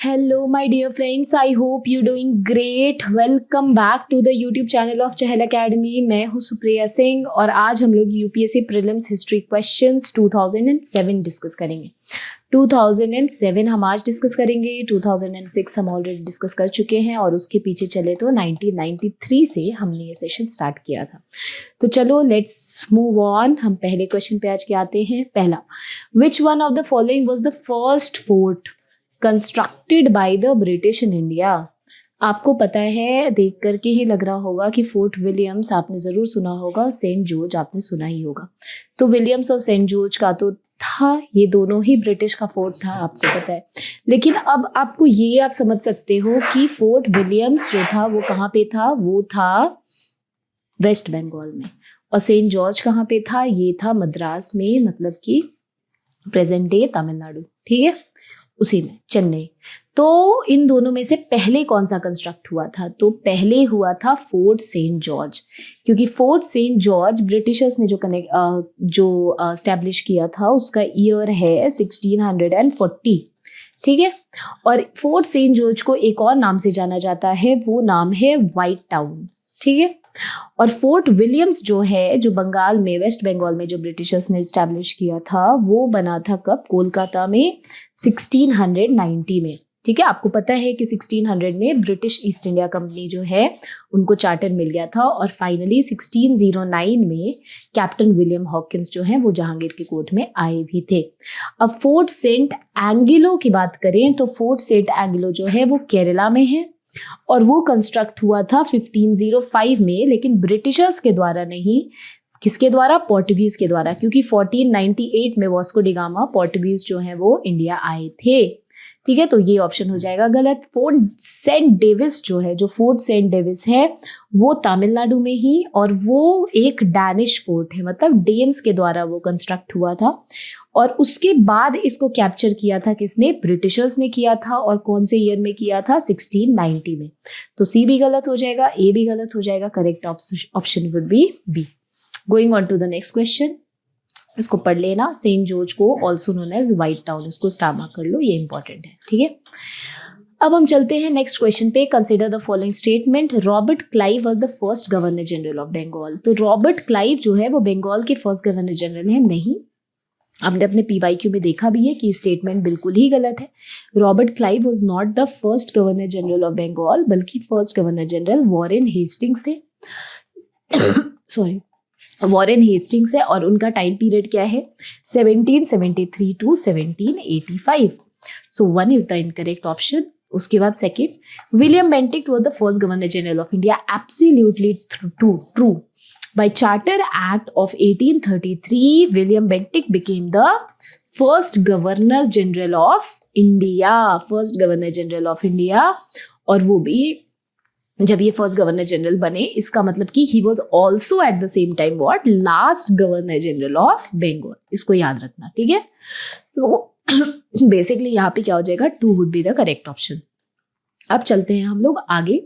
Hello, my dear friends. I hope you're doing great. Welcome back to the YouTube channel of Chahal Academy. मैं हूँ सुप्रिया सिंह और आज हम लोग UPSC prelims history questions 2007 discuss करेंगे। 2007 हम आज डिस्कस करेंगे। 2006 हम ऑलरेडी डिस्कस कर चुके हैं और उसके पीछे चले तो 1993 से हमने ये सेशन स्टार्ट किया था। तो चलो लेट्स मूव ऑन। हम पहले क्वेश्चन पे आज के आते हैं। पहला, विच one of the following was the first fort constructed by the British in India. आपको पता है, देख करके ही लग रहा होगा कि फोर्ट विलियम्स आपने ज़रूर सुना होगा, सेंट जॉर्ज आपने सुना ही होगा। तो विलियम्स और सेंट जॉर्ज का तो था, ये दोनों ही ब्रिटिश का फोर्ट था, आपको पता है। लेकिन अब आपको ये आप समझ सकते हो कि फोर्ट विलियम्स जो था वो कहाँ पे था, वो था वेस्ट बंगाल में। और सेंट जॉर्ज कहाँ पे था, ये था मद्रास में, मतलब कि प्रेजेंट डे तमिलनाडु, ठीक है, उसी में, चेन्नई। तो इन दोनों में से पहले कौन सा कंस्ट्रक्ट हुआ था? तो पहले हुआ था फोर्ट सेंट जॉर्ज, क्योंकि फोर्ट सेंट जॉर्ज ब्रिटिशर्स ने जो एस्टैब्लिश किया था उसका ईयर है 1640, ठीक है। और फोर्ट सेंट जॉर्ज को एक और नाम से जाना जाता है, वो नाम है व्हाइट टाउन, ठीक है। और फोर्ट विलियम्स जो है, जो बंगाल में, वेस्ट बंगाल में जो ब्रिटिशर्स ने इस्टेब्लिश किया था, वो बना था कब? कोलकाता में 1690 में, ठीक है। आपको पता है कि 1600 में ब्रिटिश ईस्ट इंडिया कंपनी जो है उनको चार्टर मिल गया था और फाइनली 1609 में कैप्टन विलियम हॉकिंस जो है वो जहांगीर की कोर्ट में आए भी थे। अब फोर्ट सेंट एंगिलो की बात करें तो फोर्ट सेंट एंगिलो जो है वो केरला में है और वो कंस्ट्रक्ट हुआ था 1505 में, लेकिन ब्रिटिशर्स के द्वारा नहीं, किसके द्वारा? पोर्टुगीज के द्वारा, क्योंकि 1498 में वास्को डी गामा पोर्टुगीज जो है वो इंडिया आए थे, ठीक है। तो ये ऑप्शन हो जाएगा गलत। फोर्ट सेंट डेविस जो है, जो फोर्ट सेंट डेविस है वो तमिलनाडु में ही, और वो एक डैनिश फोर्ट है, मतलब डेन्स के द्वारा वो कंस्ट्रक्ट हुआ था। और उसके बाद इसको कैप्चर किया था किसने? ब्रिटिशर्स ने किया था। और कौन से ईयर में किया था? 1690 में। तो सी भी गलत हो जाएगा, ए भी गलत हो जाएगा, correct option would be B. Going on to the next question, इसको पढ़ लेना। सेंट जॉर्ज को also known as White Town, इसको स्टार मार्क कर लो, ये इंपॉर्टेंट है, ठीक है। अब हम चलते हैं नेक्स्ट क्वेश्चन पे। Consider the following statement. Robert Clive was the first governor general of Bengal. तो रॉबर्ट क्लाइव जो है वो बंगाल के फर्स्ट गवर्नर जनरल है, नहीं। हमने अपने PYQ में देखा भी है कि स्टेटमेंट बिल्कुल ही गलत है। Robert Clive was not the first governor general of Bengal, बल्कि first governor general Warren Hastings थे सॉरी, वॉरेन हेस्टिंग्स है। और उनका टाइम पीरियड क्या है? 1773 to 1785। So 1 is the incorrect option. उसके बाद second, William Bentinck was the first governor general of India. Absolutely true. By Charter Act of 1833, William Bentinck became the first Governor General of India. First Governor General of India. और वो भी जब ये first governor general बने, इसका मतलब कि he was also at the same time what? Last governor general of Bengal. इसको याद रखना, ठीक है। तो बेसिकली यहाँ पे क्या हो जाएगा? 2 would be the correct option. अब चलते हैं हम लोग आगे।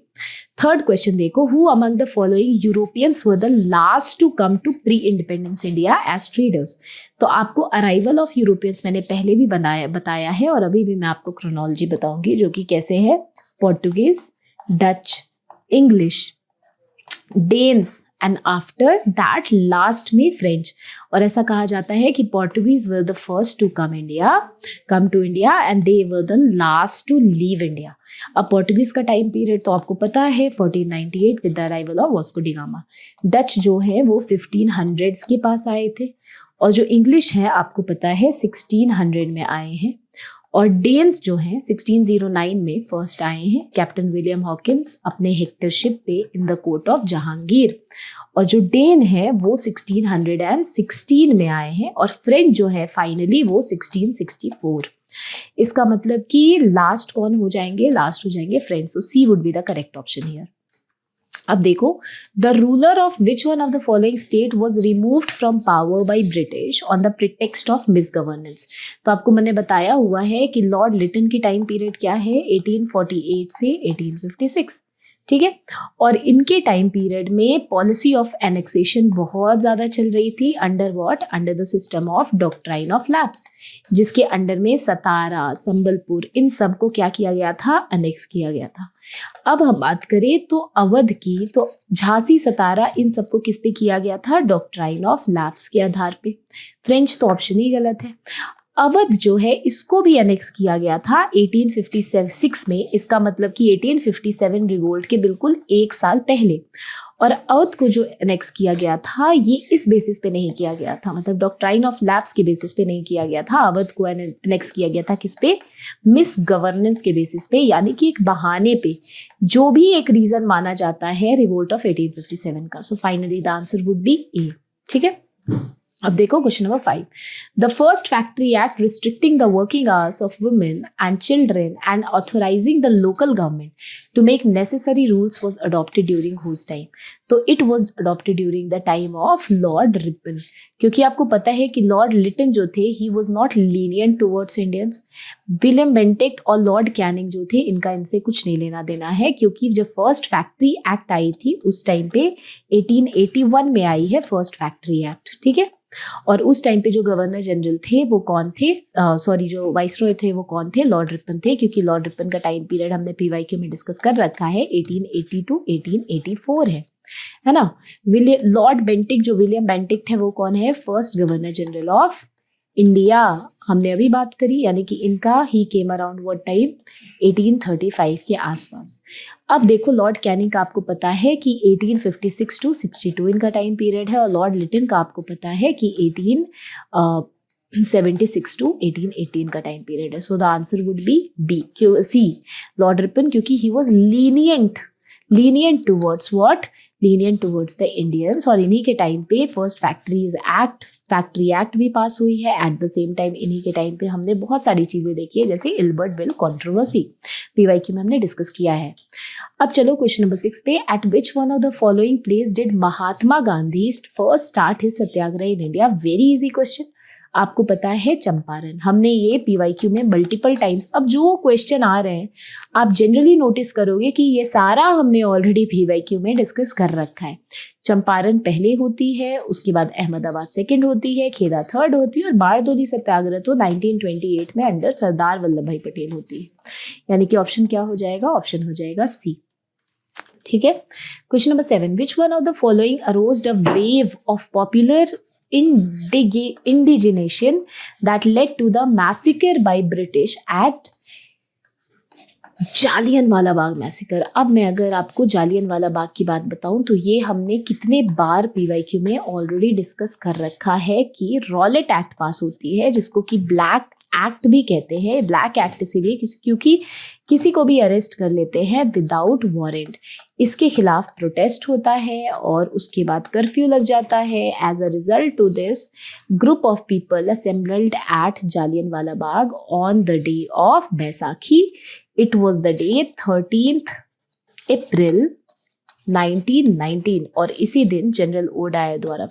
थर्ड क्वेश्चन देखो, who among the following Europeans were the last to come to pre independence India as traders. तो आपको अराइवल ऑफ यूरोपियंस मैंने पहले भी बताया है और अभी भी मैं आपको क्रोनोलॉजी बताऊंगी, जो कि कैसे है। Portuguese, Dutch, English, Danes and after that last में फ्रेंच। और ऐसा कहा जाता है कि Portuguese were the first to come to India and they were the last to leave India. अब पोर्टुगीज का टाइम पीरियड तो आपको पता है 1498 with the arrival of Vasco da Gama. Dutch जो है वो 1500s के पास आए थे, और जो इंग्लिश है आपको पता है 1600 में आए हैं। और डेन्स जो हैं 1609 में फर्स्ट आए हैं, कैप्टन विलियम हॉकिंस अपने हेक्टर शिप पे in the court of Jahangir. और जो डेन है वो 1616 में आए हैं, और फ्रेंच जो है फाइनली वो 1664। इसका मतलब कि लास्ट कौन हो जाएंगे? लास्ट हो जाएंगे French. So C would be the correct option here. अब देखो, the ruler of which one of the following state was removed from power by British on the pretext of misgovernance. तो आपको मैंने बताया हुआ है कि लॉर्ड लिटन की टाइम पीरियड क्या है? 1848 से 1856, ठीक है। और इनके टाइम पीरियड में पॉलिसी ऑफ एनेक्सेशन बहुत ज़्यादा चल रही थी under what, under the system of doctrine of lapse, जिसके अंडर में सतारा, संबलपुर, इन सब को क्या किया गया था, अनेक्स किया गया था। अब हम बात करें तो अवध की, तो झांसी, सतारा, इन सबको किस पे किया गया था, डॉक्ट्राइन ऑफ लैप्स के आधार पे। फ्रेंच तो ऑप्शन ही गलत है। अवध जो है इसको भी अनेक्स किया गया था 1856 में, इसका मतलब कि 1857 रिवोल्ट के बिल्कुल एक साल पहले। और अवध को जो अनेक्स किया गया था ये इस बेसिस पे नहीं किया गया था, मतलब डॉक्ट्राइन ऑफ लैप्स के बेसिस पे नहीं किया गया था। अवध को अनेक्स किया गया था किस पे, मिस गवर्नेंस के बेसिस पे, यानी कि एक बहाने पे, जो भी एक रीजन माना जाता है रिवोल्ट ऑफ 1857 का। So finally the answer would be A. ठीक है। अब देखो question number 5। The first factory act restricting the working hours of women and children and authorising the local government to make necessary rules was adopted during whose time. तो it was adopted during the time of Lord Ripon, क्योंकि आपको पता है कि Lord Lytton जो थे he was not lenient towards Indians. William बेंटिक्ट और Lord Canning जो थे इनका इनसे कुछ नहीं लेना देना है, क्योंकि जब फर्स्ट फैक्ट्री एक्ट आई थी उस टाइम पे 1881 में आई है फर्स्ट फैक्ट्री एक्ट। ठीक है। और उस टाइम पे जो गवर्नर जनरल थे वो कौन थे, जो वाइसरॉय थे वो कौन थे, लॉर्ड रिपन थे, क्योंकि लॉर्ड रिपन का टाइम पीरियड हमने पीवाईक्यू में डिस्कस कर रखा है 1880 टू 1884 है ना। लॉर्ड बेंटिक, जो विलियम बेंटिक थे वो कौन है, first governor general of India, हमने अभी बात करी, यानी कि इनका ही केम अराउंड व्हाट टाइम 1835 के आसपास। अब देखो लॉर्ड कैनिंग का आपको पता है कि 1856 टू 62 इनका टाइम पीरियड है, और लॉर्ड लिटन का आपको पता है कि 1876 टू 1818 का टाइम पीरियड है। So the answer would be B, C, Lord Ripon, क्योंकि he was lenient towards what, lenient towards the Indians. और इन्हीं के टाइम पे फर्स्ट फैक्ट्री एक्ट भी पास हुई है। एट द सेम टाइम इन्हीं के टाइम पे हमने बहुत सारी चीजें देखी है, जैसे इल्बर्ट बिल कंट्रोवर्सी, पीवाईक्यू में हमने डिस्कस किया है। अब चलो क्वेश्चन नंबर 6 पे। Eight which one of the following place did Mahatma Gandhi first start his Satyagraha in India. Very easy question, आपको पता है चंपारण। हमने ये पीवाईक्यू में मल्टीपल टाइम्स, अब जो क्वेश्चन आ रहे हैं आप जनरली नोटिस करोगे कि ये सारा हमने ऑलरेडी पीवाईक्यू में डिस्कस कर रखा है। चंपारण पहले होती है, उसके बाद अहमदाबाद सेकंड होती है, खेड़ा थर्ड होती है, और बारडोली सत्याग्रह तो 1928 में अंडर सरदार वल्लभ भाई पटेल होती है। यानी कि ऑप्शन क्या हो जाएगा, ऑप्शन हो जाएगा सी। ठीक है। Question number 7। Which one of the following aroused a wave of popular indignation that led to the massacre by British at Jallianwala Bagh massacre. अब मैं अगर आपको जालियनवाला बाग की बात बताऊं तो ये हमने कितने बार पीवाईक्यू में ऑलरेडी डिस्कस कर रखा है कि रॉलेट एक्ट पास होती है, जिसको कि ब्लैक एक्ट भी कहते हैं। ब्लैक एक्ट इसीलिए क्योंकि किसी को भी अरेस्ट कर लेते हैं विदाउट वारंट, इसके खिलाफ प्रोटेस्ट होता है और उसके बाद कर्फ्यू लग जाता है। As a result to this group of people assembled at Jallianwala Bagh on the day of Baisakhi. It was the day 13th April 1919, और इसी दिन जनरल ओडायर द्वारा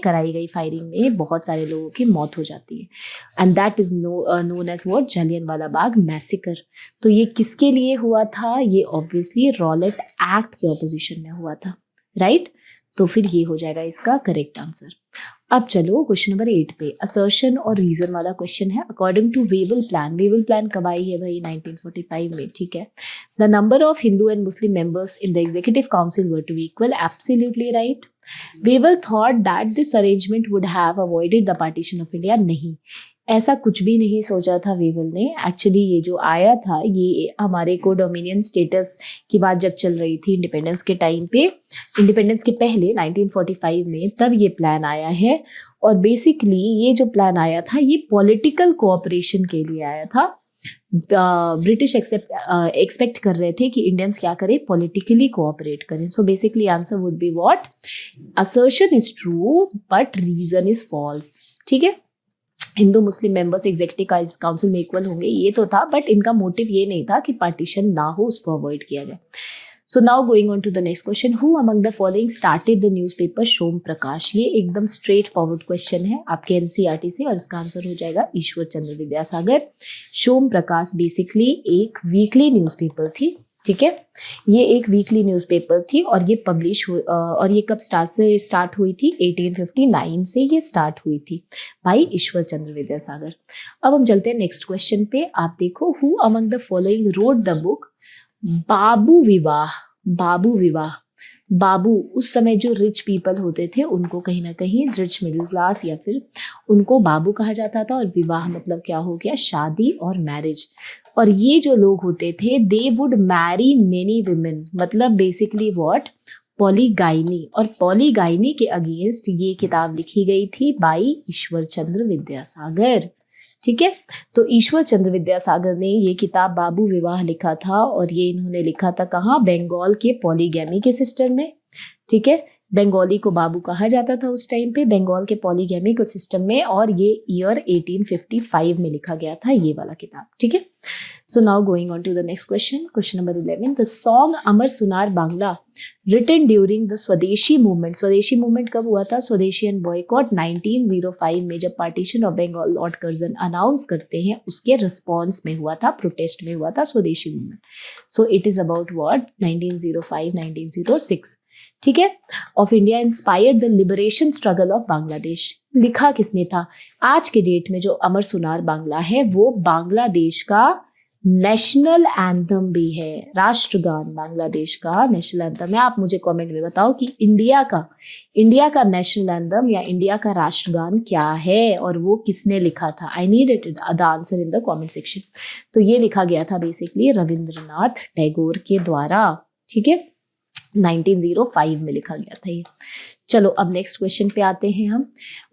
कराई गई फायरिंग में बहुत सारे लोगों की मौत हो जाती है, and that is known as what, Jallianwala Bagh massacre. तो ये किसके लिए हुआ था, ये ऑब्वियसली रॉलेट एक्ट के ऑपोजिशन में हुआ था, राइट। तो फिर ये हो जाएगा इसका करेक्ट आंसर। अब चलो क्वेश्चन नंबर 8 पे, असर्शन और रीजन वाला क्वेश्चन है। अकॉर्डिंग टू वेवल प्लान कब आई है भाई, 1945 में। ठीक है। The number of Hindu and Muslim members in the executive council were to equal, absolutely right. Wavell thought that this arrangement would have avoided the partition of India. नहीं, ऐसा कुछ भी नहीं सोचा था वेवल ने। एक्चुअली ये जो आया था ये हमारे को डोमिनियन स्टेटस की बात जब चल रही थी इंडिपेंडेंस के टाइम पे, इंडिपेंडेंस के पहले 1945 में, तब ये प्लान आया है। और बेसिकली ये जो प्लान आया था ये पॉलिटिकल कोऑपरेशन के लिए आया था। ब्रिटिश एक्सपेक्ट कर रहे थे कि इंडियंस क्या करें, पॉलिटिकली कोऑपरेट करें। So basically answer would be what, assertion is true but reason is false. ठीक है। Hindu Muslim members executive council में इक्वल होंगे ये तो था, बट इनका मोटिव ये नहीं था कि पार्टीशन ना हो, उसको अवॉइड किया जाए। So now going on to the next question, who among the following started the newspaper Som Prakash. ये एकदम स्ट्रेट फॉरवर्ड क्वेश्चन है आपके एनसीईआरटी से, और इसका आंसर हो जाएगा ईश्वर चंद्र विद्यासागर। सोम प्रकाश बेसिकली एक वीकली न्यूज़पेपर थी, ठीक है। ये एक वीकली न्यूज़पेपर थी और ये पब्लिश हुई और ये कब स्टार्ट हुई थी? 1859 से ये स्टार्ट हुई थी भाई ईश्वर चंद्र विद्यासागर। अब हम चलते हैं नेक्स्ट क्वेश्चन पे। आप देखो, who among the following wrote the book Babu Vivah? Babu Vivah, बाबू उस समय जो रिच पीपल होते थे उनको कहीं ना कहीं रिच मिडिल क्लास या फिर उनको बाबू कहा जाता था, और विवाह मतलब क्या हो गया? शादी और मैरिज। और ये जो लोग होते थे they would marry many women, मतलब बेसिकली व्हाट? पॉलीगाइनी। और पॉलीगाइनी के अगेंस्ट ये किताब लिखी गई थी बाई ईश्वर चंद्र विद्यासागर। ठीक है, तो ईश्वर चंद्र विद्यासागर ने ये किताब बाबू विवाह लिखा था, और ये इन्होंने लिखा था कहाँ? बंगाल के पॉलीगैमी के सिस्टम में। ठीक है, बंगाली को बाबू कहा जाता था उस टाइम पे, बंगाल के पॉलीगैमी को सिस्टम में, और ये ईयर 1855 में लिखा गया था ये वाला किताब। ठीक है, so now going on to the next question, question number 11। The song Amar Sonar Bangla written during the Swadeshi movement. Swadeshi movement कब हुआ था? स्वदेशी एंड बॉयकॉट 1905 में, जब partition of Bengal Lord Curzon announce करते हैं उसके रिस्पॉन्स में हुआ था, प्रोटेस्ट में हुआ था स्वदेशी movement. So it is about what? 1905 1906। ठीक है, of India inspired the liberation struggle of Bangladesh. लिखा किसने था? आज के डेट में जो अमर सुनार बांग्ला है वो बांग्लादेश का नेशनल एंथम भी है, राष्ट्रगान बांग्लादेश का नेशनल एंथम है। आप मुझे कमेंट में बताओ कि इंडिया का नेशनल एंथम या इंडिया का राष्ट्रगान क्या है और वो किसने लिखा था? I need it the answer in the comment section. तो ये लिखा गया था बेसिकली रविंद्रनाथ टैगोर के द्वारा। ठीक है, 1905 में लिखा गया था ये। चलो अब नेक्स्ट क्वेश्चन पे आते हैं हम।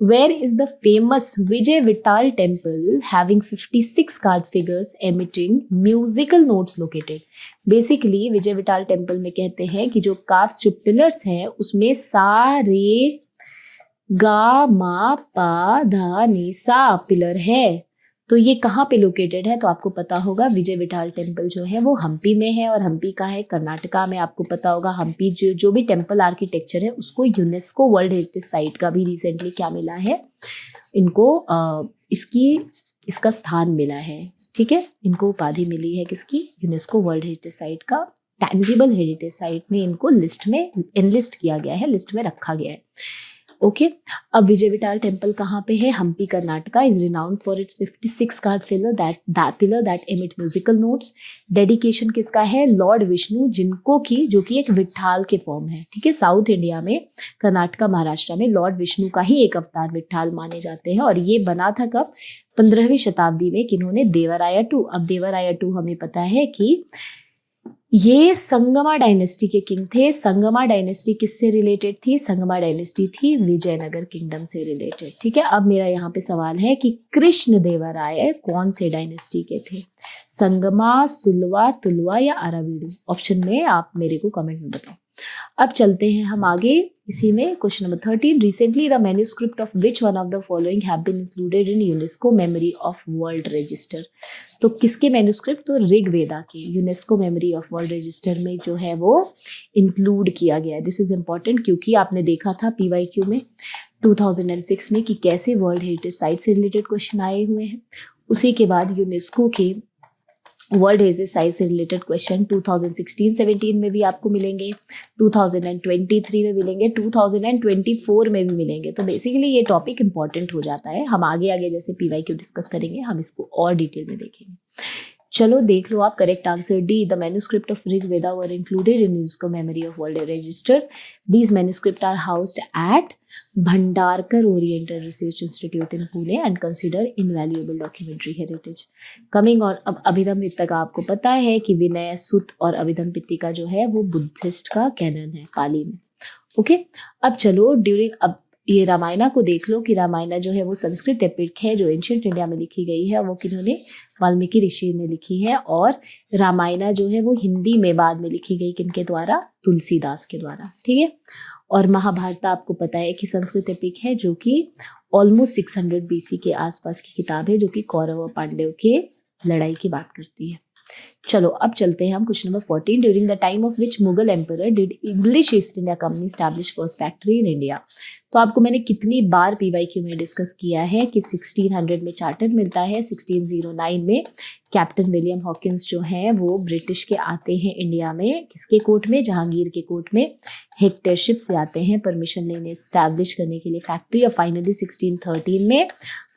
Where is the famous Vijay Vitthal temple having 56 carved figures emitting musical notes located? Basically Vijay Vitthal temple में कहते हैं कि जो कार्व्स, जो पिलर्स हैं उसमें सा रे गा मा पा धा नी सा पिलर है। तो ये कहाँ पे लोकेटेड है? तो आपको पता होगा विजय विठाल टेम्पल जो है वो हम्पी में है, और हम्पी का है कर्नाटका में। आपको पता होगा हम्पी जो भी टेम्पल आर्किटेक्चर है उसको यूनेस्को वर्ल्ड हेरिटेज साइट का भी रिसेंटली क्या मिला है? इनको इसका स्थान मिला है। ठीक है, इनको उपाधि मिली है किसकी? यूनेस्को वर्ल्ड हेरिटेज साइट का, टैंजिबल हेरिटेज साइट में इनको लिस्ट में एनलिस्ट किया गया है, लिस्ट में रखा गया है। ओके, अब विजय विठाल टेम्पल कहाँ पे है? Hampi Karnataka. Is renowned for its 56 carved pillar that emit musical notes. Dedication किसका है? लॉर्ड विष्णु, जिनको की जो कि एक विठाल के फॉर्म है। ठीक है, साउथ इंडिया में कर्नाटका महाराष्ट्र में लॉर्ड विष्णु का ही एक अवतार विठाल माने जाते हैं। और ये बना था कब? 15वीं शताब्दी में। किन्होंने? देवराया टू। अब देवराया टू हमें पता है कि ये संगमा डायनेस्टी के किंग थे। संगमा डायनेस्टी किससे रिलेटेड थी? संगमा डायनेस्टी थी विजयनगर किंगडम से रिलेटेड। ठीक है, अब मेरा यहाँ पे सवाल है कि कृष्ण देवराय कौन से डायनेस्टी के थे? संगमा, सुलवा, तुलवा या अराविडू? ऑप्शन में आप मेरे को कमेंट में बताओ। अब चलते हैं हम आगे इसी में। Question number 13। Recently the manuscript of which one of the following have been included in UNESCO Memory of World Register? तो किसके मैन्यूस्क्रिप्ट? तो ऋग्वेदा के UNESCO Memory of World Register में जो है वो इंक्लूड किया गया है। दिस इज इंपॉर्टेंट क्योंकि आपने देखा था PYQ में 2006 में कि कैसे वर्ल्ड हेरिटेज साइट से रिलेटेड क्वेश्चन आए हुए हैं। उसी के बाद यूनेस्को के वर्ल्ड हेरिटेज साइट से रिलेटेड क्वेश्चन 2016-17 में भी आपको मिलेंगे, 2023 में मिलेंगे, 2024 में भी मिलेंगे। तो बेसिकली ये टॉपिक इंपॉर्टेंट हो जाता है। हम आगे आगे जैसे PYQ डिस्कस करेंगे हम इसको और डिटेल में देखेंगे। चलो देख लो आप। Correct answer D, the manuscript of Rigveda were included in UNESCO Memory of World Register. These manuscript are housed at Bhandarkar Oriental Research Institute in Pune and consider invaluable documentary heritage. Coming on, अब अभिधम पित्त का आपको पता है कि विनय सुत और अभिधम पित्तिका जो है वो बुद्धिस्ट का कैनन है पाली में। ओके, अब चलो अब ये रामायणा को देख लो कि रामायणा जो है वो संस्कृत एपिक है जो एंशिएंट इंडिया में लिखी गई है। वो किन्होंने? वाल्मीकि ऋषि ने लिखी है। और रामायणा जो है वो हिंदी में बाद में लिखी गई किनके द्वारा? तुलसीदास के द्वारा। ठीक है, और महाभारत आपको पता है कि संस्कृत एपिक है जो कि ऑलमोस्ट 600 BC के आसपास की किताब है, जो कि कौरव और पांडव के लड़ाई की बात करती है। चलो अब चलते हैं हम question number 14। During the time of which Mughal emperor did English East India Company establish first factory in India. तो आपको मैंने कितनी बार पीवाईक्यू में डिस्कस किया है कि 1600 में चार्टर मिलता है, 1609 में कैप्टन विलियम हॉकिंस जो हैं वो ब्रिटिश के आते हैं इंडिया में, किसके कोर्ट में, जहांगीर के कोर्ट में, हेक्टरशिप से आते हैं परमिशन लेने स्टैब्लिश करने के लिए फैक्ट्री, और फाइनली 1613 में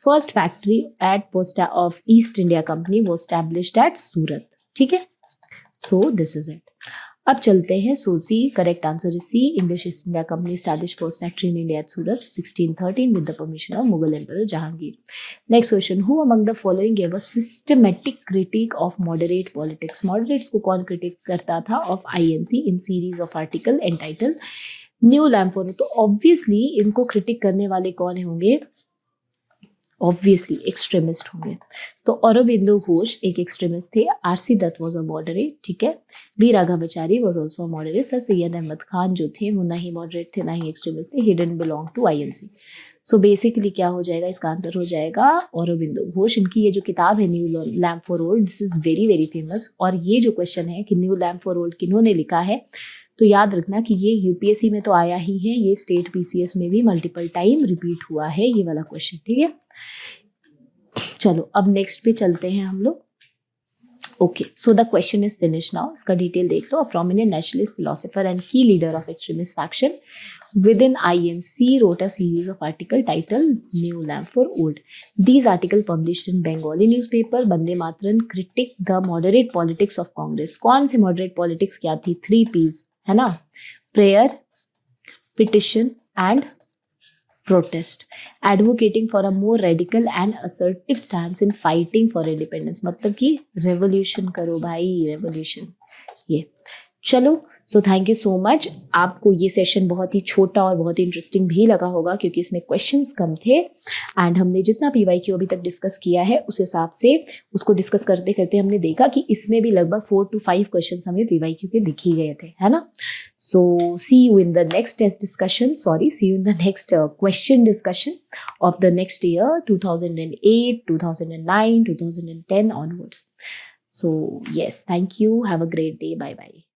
first factory at post of East India Company वो स्टैब्लिश्ड एट सूरत। ठीक है, सो दिस इज इट। अब चलते हैं so C, correct answer is C, English East India Company establish first factory in India at Surat 1613 with the permission of Mughal emperor Jahangir. Next question, who among the following give a systematic critic of moderate politics. Moderates को कौन critic करता था of INC in series of article entitled new land for. तो obviously इनको critic करने वाले कौन होंगे, ऑब्वियसली एक्सट्रीमिस्ट होंगे। तो औरबिंदो घोष एक एक्सट्रीमिस्ट थे, R C Dutt was a moderate, ठीक है, V Raghavachari was also a moderate, sir Syed Ahmed Khan जो थे वो ना ही मॉडरेट थे ना ही एक्सट्रीमिस्ट थे, he didn't belong to INC. So basically क्या हो जाएगा, इसका आंसर हो जाएगा औरबिंदो घोष। इनकी ये जो किताब है new lamp for old, this is very very famous. और ये जो क्वेश्चन है कि न्यू लैम्प फॉर ओल्ड किन्होंने लिखा है, तो याद रखना कि ये यूपीएससी में तो आया ही है, ये स्टेट पीसीएस में भी मल्टीपल टाइम रिपीट हुआ है ये वाला क्वेश्चन। ठीक है, चलो अब नेक्स्ट पे चलते हैं हम लोग। Okay, so the question is finish now. इसका डिटेल देख लो। A prominent nationalist philosopher and key leader of extremist faction within INC wrote a series of article titled New Lamp for Old. These articles published in Bengali newspaper Bande Mataram critic the moderate politics of Congress. कौन से moderate politics क्या थी, 3 P's है ना, prayer, petition and protest, advocating for a more radical and assertive stance in fighting for independence। मतलब कि revolution करो भाई, रेवोल्यूशन। ये चलो, so thank you so much. आपको ये सेशन बहुत ही छोटा और बहुत ही इंटरेस्टिंग भी लगा होगा क्योंकि इसमें क्वेश्चंस कम थे, एंड हमने जितना पीवाईक्यू अभी तक डिस्कस किया है उस हिसाब से उसको डिस्कस करते करते हमने देखा कि इसमें भी लगभग 4 to 5 क्वेश्चंस हमें पीवाईक्यू के दिख ही गए थे, है ना। So see you in the next test discussion, sorry see you in the next question discussion of the next year 2008, 2009, 2010 onwards. So yes, thank you, have a great day, bye bye.